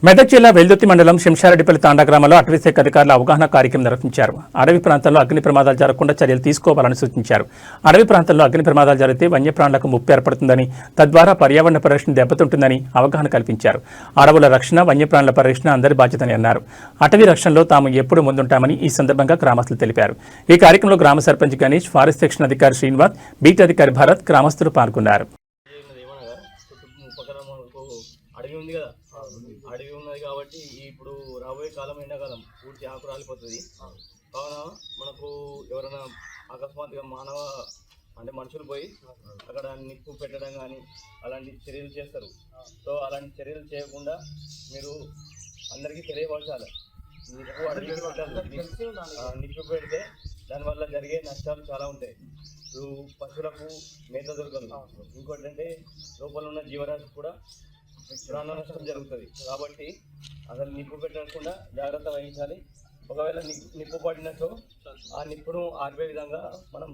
మెదక్ జిల్లా వెల్దుర్తి మండలం శంషారెడ్డిపల్లి తాండా గ్రామంలో అటవీశాఖ అధికారులు అవగాహన కార్యక్రమం నిర్వహించారు. అడవి ప్రాంతంలో అగ్ని ప్రమాదాలు జరగకుండా చర్యలు తీసుకోవాలని సూచించారు. అడవి ప్రాంతంలో అగ్ని ప్రమాదాలు జరిగితే వన్యప్రాణులకు ముప్పు ఏర్పడుతుందని, తద్వారా పర్యావరణ పరిరక్షణ దెబ్బతింటుందని అవగాహన కల్పించారు. అడవుల రక్షణ, వన్యప్రాణుల పరిరక్షణ అందరి బాధ్యతని అన్నారు. అటవీ రక్షణలో తాము ఎప్పుడూ ముందుంటామని ఈ సందర్భంగా గ్రామస్తులు తెలిపారు. ఈ కార్యక్రమంలో గ్రామ సర్పంచ్ గణేష్, ఫారెస్ట్ సెక్షన్ అధికారి శ్రీనివాస్, బీట్ అధికారి భరత్, గ్రామస్తులు పాల్గొన్నారు. అడవి ఉంది కదా, అడవి ఉన్నది కాబట్టి ఇప్పుడు రాబోయే కాలం ఎండాకాలం పూర్తి ఆకు రాలిపోతుంది. కావున మనకు ఎవరైనా అకస్మాత్తుగా మనుషులు పోయి అక్కడ నిప్పు పెట్టడం కానీ అలాంటి చర్యలు చేస్తారు. సో అలాంటి చర్యలు చేయకుండా మీరు అందరికీ తెలియపరచాలి. నిప్పు పెడితే దానివల్ల జరిగే నష్టాలు చాలా ఉంటాయి. పశువులకు మేత దొరకదు, ఇంకోటి అంటే లోపల ఉన్న జీవరాశి కూడా ప్రాణ నష్టం జరుగుతుంది. కాబట్టి అసలు నిప్పు పెట్టకుండా జాగ్రత్త వహించాలి. ఒకవేళ నిప్పు పడినట్టు ఆ నిప్పును ఆర్పే విధంగా మనం